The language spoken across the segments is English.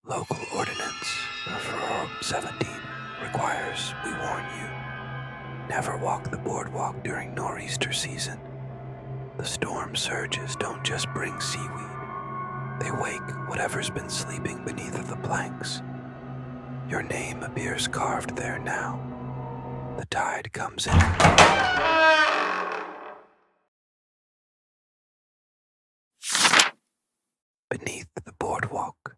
Local ordinance for 17 requires we warn you. Never walk the boardwalk during nor'easter season. The storm surges don't just bring seaweed. They wake whatever's been sleeping beneath the planks. Your name appears carved there now. The tide comes in. Beneath the boardwalk,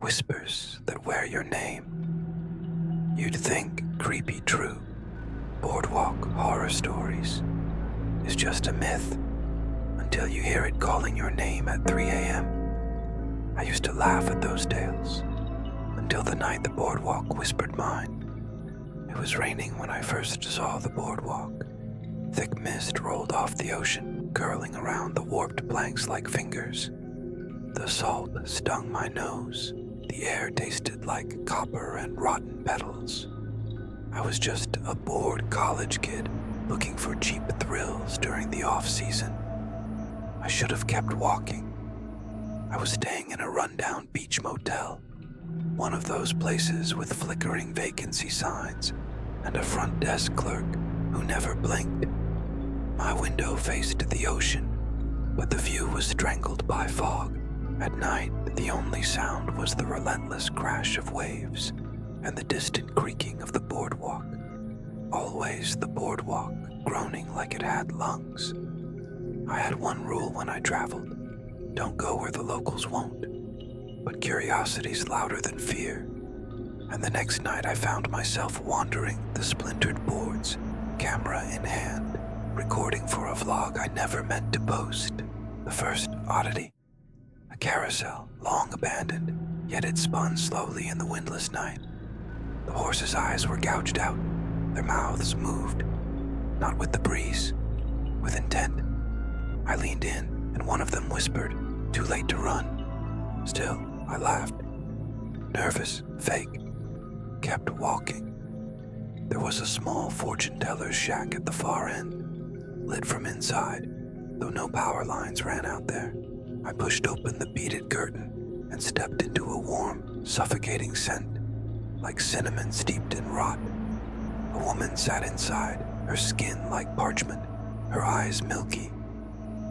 whispers that wear your name. You'd think creepy true boardwalk horror stories is just a myth until you hear it calling your name at 3 a.m. I used to laugh at those tales until the night the boardwalk whispered mine. It was raining when I first saw the boardwalk. Thick mist rolled off the ocean, curling around the warped planks like fingers. The salt stung my nose. The air tasted like copper and rotten petals. I was just a bored college kid looking for cheap thrills during the off-season. I should have kept walking. I was staying in a rundown beach motel, one of those places with flickering vacancy signs and a front desk clerk who never blinked. My window faced the ocean, but the view was strangled by fog. At night, the only sound was the relentless crash of waves and the distant creaking of the boardwalk. Always the boardwalk, groaning like it had lungs. I had one rule when I traveled: don't go where the locals won't. But curiosity's louder than fear, and the next night I found myself wandering the splintered boards, camera in hand, recording for a vlog I never meant to post. The first oddity: a carousel, long abandoned, yet it spun slowly in the windless night. The horses' eyes were gouged out, their mouths moved, not with the breeze, with intent. I leaned in, and one of them whispered, "Too late to run." Still, I laughed. Nervous, fake, kept walking. There was a small fortune-teller's shack at the far end, lit from inside, though no power lines ran out there. I pushed open the beaded curtain and stepped into a warm, suffocating scent, like cinnamon steeped in rot. A woman sat inside, her skin like parchment, her eyes milky.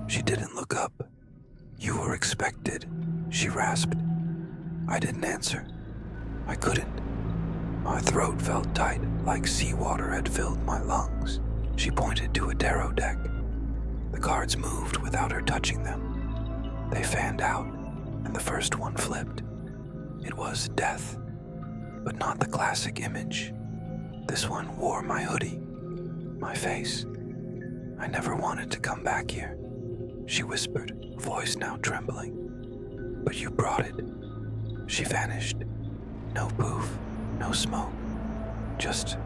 She didn't look up. "You were expected," she rasped. I didn't answer. I couldn't. My throat felt tight, like seawater had filled my lungs. She pointed to a tarot deck. The cards moved without her touching them. They fanned out, and the first one flipped. It was death, but not the classic image. This one wore my hoodie, my face. "I never wanted to come back here," she whispered, voice now trembling. "But you brought it." She vanished. No poof, no smoke, just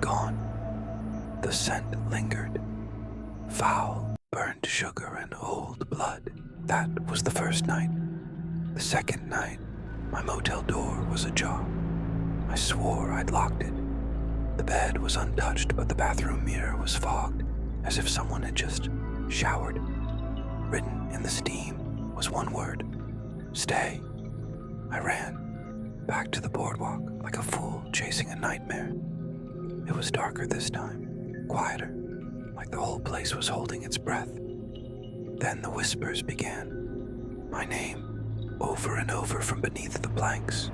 gone. The scent lingered. Foul, burned sugar and old blood. That was the first night. The second night, my motel door was ajar. I swore I'd locked it. The bed was untouched, but the bathroom mirror was fogged, as if someone had just showered. Written in the steam was one word: stay. I ran, back to the boardwalk, like a fool chasing a nightmare. It was darker this time, quieter, like the whole place was holding its breath. Then the whispers began. My name, over and over from beneath the planks.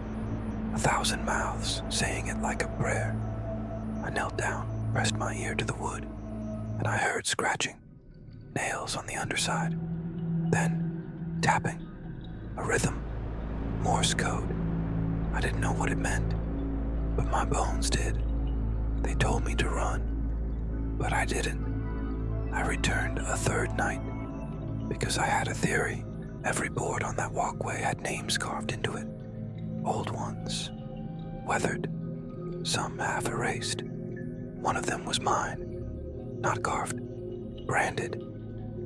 1,000 mouths saying it like a prayer. I knelt down, pressed my ear to the wood, and I heard scratching, nails on the underside. Then, tapping, a rhythm, Morse code. I didn't know what it meant, but my bones did. They told me to run, but I didn't. I returned a third night, because I had a theory. Every board on that walkway had names carved into it. Old ones, weathered, some half erased. One of them was mine, not carved, branded.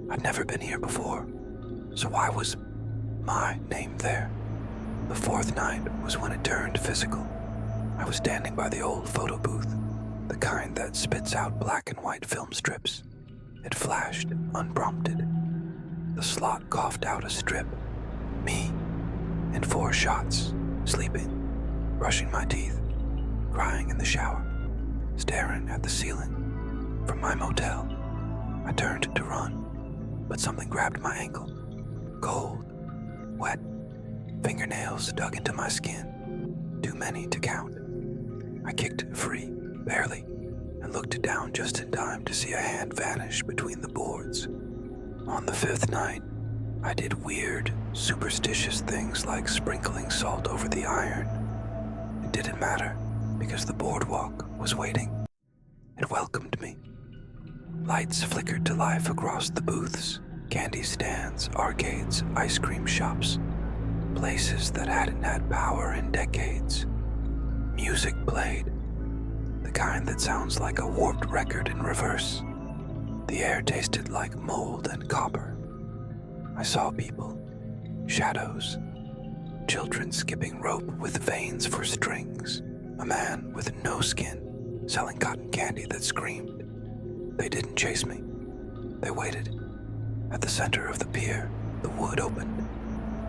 I'd never been here before, so why was my name there? The fourth night was when it turned physical. I was standing by the old photo booth, the kind that spits out black and white film strips. It flashed, unprompted. The slot coughed out a strip. Me, in 4 shots, sleeping, brushing my teeth, crying in the shower, staring at the ceiling. From my motel, I turned to run, but something grabbed my ankle. Cold, wet, fingernails dug into my skin, too many to count. I kicked free, barely, and looked down just in time to see a hand vanish between the boards. On the fifth night, I did weird, superstitious things like sprinkling salt over the iron. It didn't matter, because the boardwalk was waiting. It welcomed me. Lights flickered to life across the booths, candy stands, arcades, ice cream shops, places that hadn't had power in decades. Music played, the kind that sounds like a warped record in reverse. The air tasted like mold and copper. I saw people, shadows, children skipping rope with veins for strings, a man with no skin selling cotton candy that screamed. They didn't chase me. They waited. At the center of the pier, the wood opened,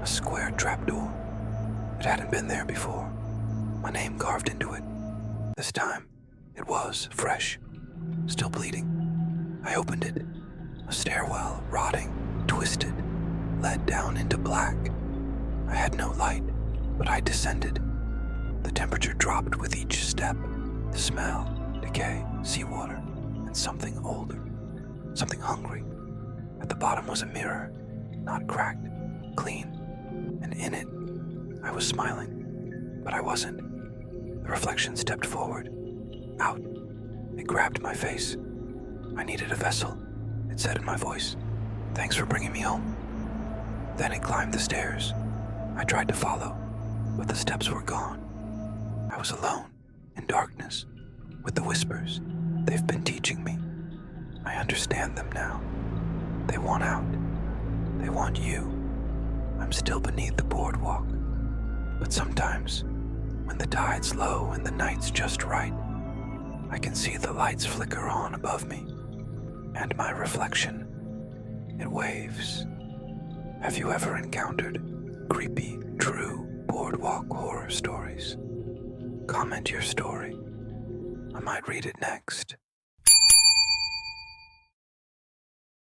a square trapdoor. It hadn't been there before. My name carved into it. This time, it was fresh, still bleeding. I opened it. A stairwell, rotting, twisted, led down into black. I had no light, but I descended. The temperature dropped with each step. The smell, decay, seawater, and something older, something hungry. At the bottom was a mirror, not cracked, clean, and in it, I was smiling, but I wasn't. The reflection stepped forward, out. It grabbed my face. I needed a vessel, it said in my voice. Thanks for bringing me home. Then it climbed the stairs. I tried to follow, but the steps were gone. I was alone, in darkness, with the whispers they've been teaching me. I understand them now. They want out. They want you. I'm still beneath the boardwalk. But sometimes, when the tide's low and the night's just right, I can see the lights flicker on above me, and my reflection, it waves. Have you ever encountered creepy, true boardwalk horror stories? Comment your story. I might read it next.